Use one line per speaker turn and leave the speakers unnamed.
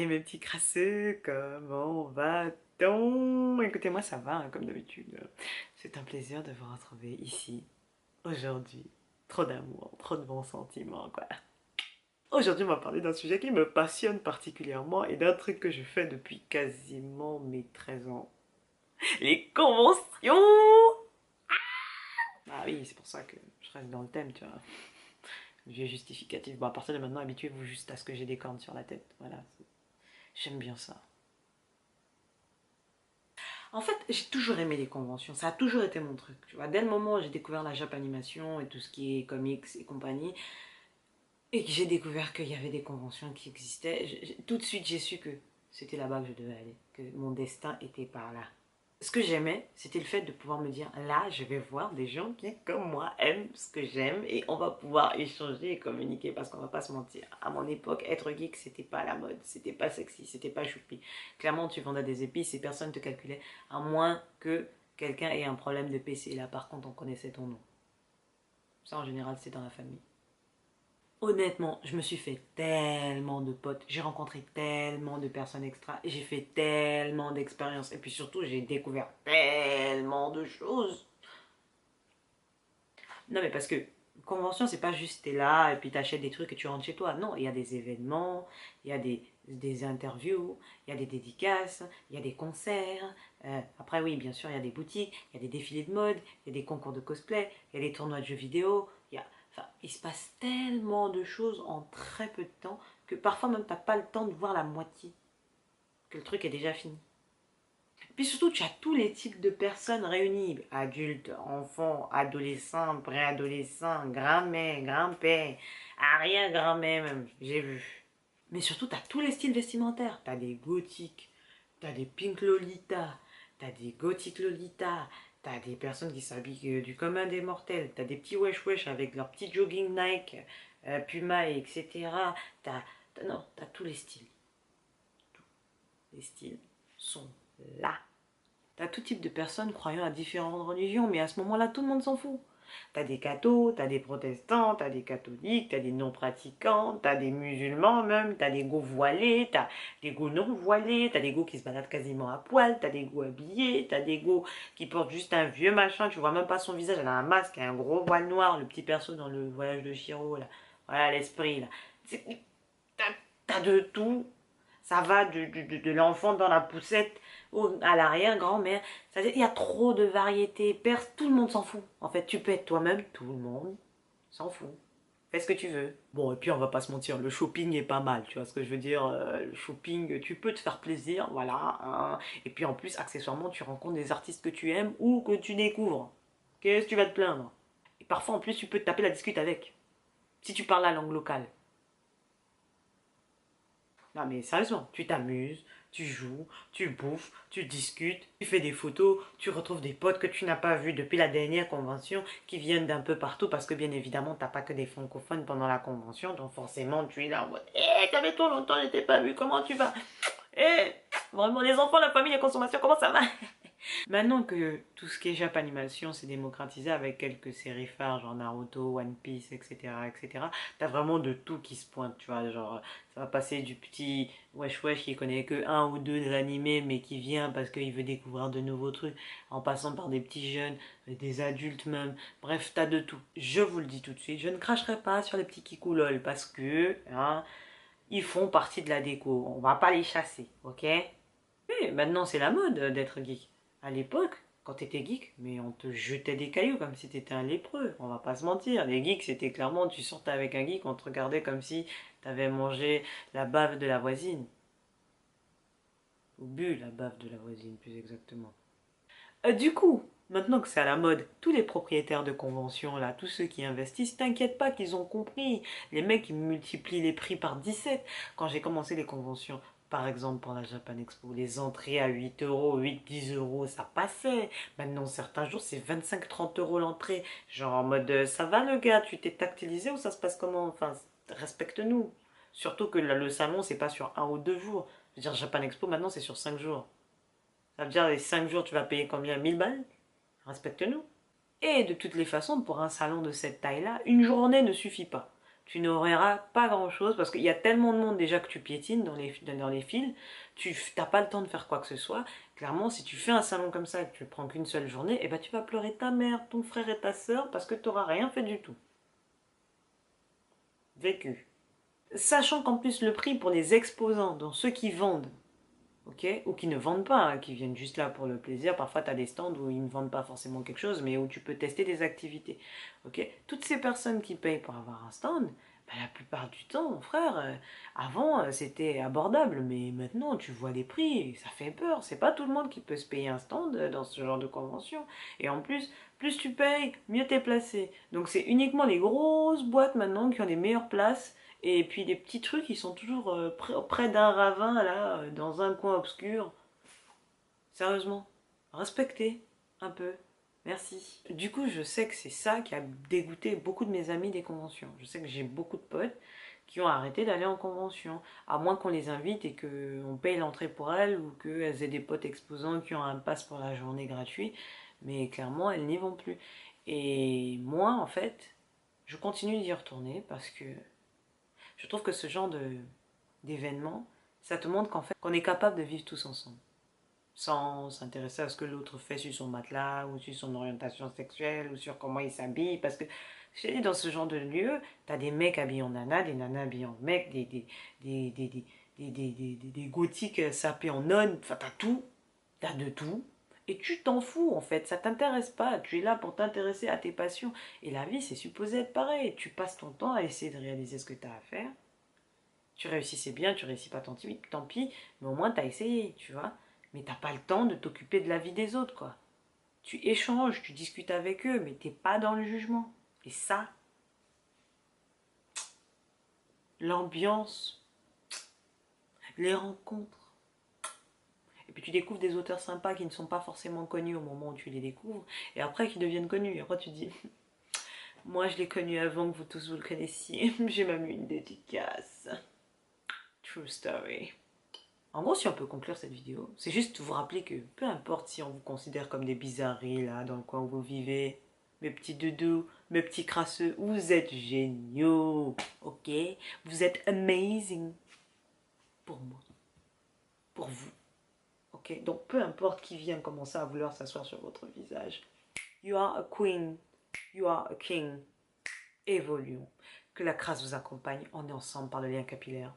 Allez mes petits crasseux, comment va-t-on? Écoutez, moi ça va, hein, comme d'habitude. C'est un plaisir de vous retrouver ici, aujourd'hui. Trop d'amour, trop de bons sentiments, quoi. Aujourd'hui, on va parler d'un sujet qui me passionne particulièrement et d'un truc que je fais depuis quasiment mes 13 ans. Les conventions! Ah oui, c'est pour ça que je reste dans le thème, tu vois. Vieux justificatif. Bon, à partir de maintenant, habituez-vous juste à ce que j'ai des cornes sur la tête. Voilà. J'aime bien ça. En fait, j'ai toujours aimé les conventions, ça a toujours été mon truc, tu vois. Dès le moment où j'ai découvert la Japanimation et tout ce qui est comics et compagnie, et que j'ai découvert qu'il y avait des conventions qui existaient, tout de suite j'ai su que c'était là-bas que je devais aller, que mon destin était par là. Ce que j'aimais, c'était le fait de pouvoir me dire, là, je vais voir des gens qui, comme moi, aiment ce que j'aime et on va pouvoir échanger et communiquer parce qu'on va pas se mentir. À mon époque, être geek, c'était pas la mode, c'était pas sexy, c'était pas choupi. Clairement, tu vendais des épices et personne te calculait, à moins que quelqu'un ait un problème de PC. Là, par contre, on connaissait ton nom. Ça, en général, c'est dans la famille. Honnêtement, je me suis fait tellement de potes, j'ai rencontré tellement de personnes extra, j'ai fait tellement d'expériences et puis surtout j'ai découvert tellement de choses. Non mais parce que convention c'est pas juste t'es là et puis t'achètes des trucs et tu rentres chez toi. Non, il y a des événements, il y a des interviews, il y a des dédicaces, il y a des concerts. Après oui, bien sûr, il y a des boutiques, il y a des défilés de mode, il y a des concours de cosplay, il y a des tournois de jeux vidéo, enfin, il se passe tellement de choses en très peu de temps que parfois même t'as pas le temps de voir la moitié, que le truc est déjà fini. Puis surtout, tu as tous les types de personnes réunies. Adultes, enfants, adolescents, préadolescents, grand-mère, grand-père, arrière-grand-mère même, j'ai vu. Mais surtout, tu as tous les styles vestimentaires. Tu as des gothiques, tu as des pink lolita, tu as des gothiques lolita, tu as des personnes qui s'habillent du commun des mortels, tu as des petits wesh-wesh avec leurs petits jogging Nike, Puma, etc. Non, tu as tous les styles. Tous les styles sont là. T'as tout type de personnes croyant à différentes religions, mais à ce moment-là, tout le monde s'en fout. T'as des cathos, t'as des protestants, t'as des catholiques, t'as des non-pratiquants, t'as des musulmans même, t'as des go voilés, t'as des go non-voilés, t'as des go qui se baladent quasiment à poil, t'as des go habillés, t'as des go qui portent juste un vieux machin, tu vois même pas son visage, elle a un masque, un gros voile noir, le petit perso dans le voyage de Chiro, là. Voilà l'esprit, là. T'as de tout. Ça va de l'enfant dans la poussette à l'arrière-grand-mère. Il y a trop de variétés. Tout le monde s'en fout. En fait, tu peux être toi-même, tout le monde s'en fout. Fais ce que tu veux. Bon, et puis on va pas se mentir, le shopping est pas mal, tu vois ce que je veux dire. Le shopping, tu peux te faire plaisir, voilà. Hein. Et puis en plus, accessoirement, tu rencontres des artistes que tu aimes ou que tu découvres. Qu'est-ce que tu vas te plaindre? Et parfois, en plus, tu peux te taper la discute avec. Si tu parles la langue locale. Non mais sérieusement, tu t'amuses, tu joues, tu bouffes, tu discutes, tu fais des photos, tu retrouves des potes que tu n'as pas vus depuis la dernière convention qui viennent d'un peu partout parce que bien évidemment t'as pas que des francophones pendant la convention donc forcément tu es là en mode « ça fait trop longtemps que je t'ai pas vu, comment tu vas ?» Vraiment les enfants, la famille, la consommation, comment ça va? Maintenant que tout ce qui est Japanimation s'est démocratisé avec quelques séries phares genre Naruto, One Piece, etc., etc., t'as vraiment de tout qui se pointe, tu vois, genre ça va passer du petit wesh wesh qui connaît que un ou deux animés mais qui vient parce qu'il veut découvrir de nouveaux trucs, en passant par des petits jeunes, des adultes même, bref, t'as de tout. Je vous le dis tout de suite, je ne cracherai pas sur les petits kikoulol parce que, hein, ils font partie de la déco, on va pas les chasser, ok? Oui, maintenant c'est la mode d'être geek. À l'époque, quand t'étais geek, mais on te jetait des cailloux comme si t'étais un lépreux. On va pas se mentir. Les geeks, c'était clairement, tu sortais avec un geek, on te regardait comme si t'avais mangé la bave de la voisine. Ou bu la bave de la voisine, plus exactement. Du coup, maintenant que c'est à la mode, tous les propriétaires de conventions, là, tous ceux qui investissent, t'inquiète pas qu'ils ont compris. Les mecs, ils multiplient les prix par 17. Quand j'ai commencé les conventions, par exemple pour la Japan Expo, les entrées à 8 euros, 8-10 euros, ça passait. Maintenant, certains jours, c'est 25-30 € l'entrée. Genre en mode, ça va le gars, tu t'es tactilisé ou ça se passe comment? Enfin, respecte-nous. Surtout que le salon, c'est pas sur un ou deux jours. Je veux dire, Japan Expo, maintenant, c'est sur 5 jours. Ça veut dire les 5 jours, tu vas payer combien? 1000 balles? Respecte-nous. Et de toutes les façons, pour un salon de cette taille-là, une journée ne suffit pas. tu n'auras pas grand-chose parce qu'il y a tellement de monde déjà que tu piétines dans les fils, tu n'as pas le temps de faire quoi que ce soit. Clairement, si tu fais un salon comme ça et que tu ne prends qu'une seule journée, eh ben, tu vas pleurer ta mère, ton frère et ta soeur parce que tu n'auras rien fait du tout. Vécu. Sachant qu'en plus le prix pour les exposants, donc ceux qui vendent, ok, ou qui ne vendent pas, hein, qui viennent juste là pour le plaisir, parfois tu as des stands où ils ne vendent pas forcément quelque chose, mais où tu peux tester des activités. Ok, toutes ces personnes qui payent pour avoir un stand, bah, la plupart du temps, mon frère, avant c'était abordable, mais maintenant tu vois les prix, ça fait peur. C'est pas tout le monde qui peut se payer un stand dans ce genre de convention. Et en plus, plus tu payes, mieux t'es placé. Donc c'est uniquement les grosses boîtes maintenant qui ont les meilleures places. Et puis les petits trucs, ils sont toujours près d'un ravin, là, dans un coin obscur. Sérieusement, respectez un peu. Merci. Du coup, je sais que c'est ça qui a dégoûté beaucoup de mes amis des conventions. Je sais que j'ai beaucoup de potes qui ont arrêté d'aller en convention, à moins qu'on les invite et qu'on paye l'entrée pour elles ou qu'elles aient des potes exposants qui ont un pass pour la journée gratuit. Mais clairement, elles n'y vont plus. Et moi, en fait, je continue d'y retourner parce que je trouve que ce genre d'événement, ça te montre qu'en fait, qu'on est capable de vivre tous ensemble sans s'intéresser à ce que l'autre fait sur son matelas ou sur son orientation sexuelle ou sur comment il s'habille. Parce que, je te dis, dans ce genre de lieu, t'as des mecs habillés en nana, des nanas habillées en mec, des, des, des, des gothiques sapés en nonne. Enfin, t'as tout, t'as de tout. Et tu t'en fous en fait, ça t'intéresse pas. Tu es là pour t'intéresser à tes passions. Et la vie, c'est supposé être pareil. Tu passes ton temps à essayer de réaliser ce que tu as à faire. Tu réussis, c'est bien, tu réussis pas, tant pis, mais au moins t'as essayé, tu vois. Mais t'as pas le temps de t'occuper de la vie des autres, quoi. Tu échanges, tu discutes avec eux, mais t'es pas dans le jugement. Et ça, l'ambiance, les rencontres. Et puis tu découvres des auteurs sympas qui ne sont pas forcément connus au moment où tu les découvres, et après qui deviennent connus. Et après tu te dis, moi je l'ai connu avant que vous tous vous le connaissiez, j'ai même eu une dédicace. True story. En gros, si on peut conclure cette vidéo, c'est juste vous rappeler que peu importe si on vous considère comme des bizarreries là dans le coin où vous vivez, mes petits doudous, mes petits crasseux, vous êtes géniaux, ok? Vous êtes amazing pour moi, pour vous, ok? Donc peu importe qui vient commencer à vouloir s'asseoir sur votre visage, you are a queen, you are a king. Évoluons. Que la crasse vous accompagne, on est ensemble par le lien capillaire.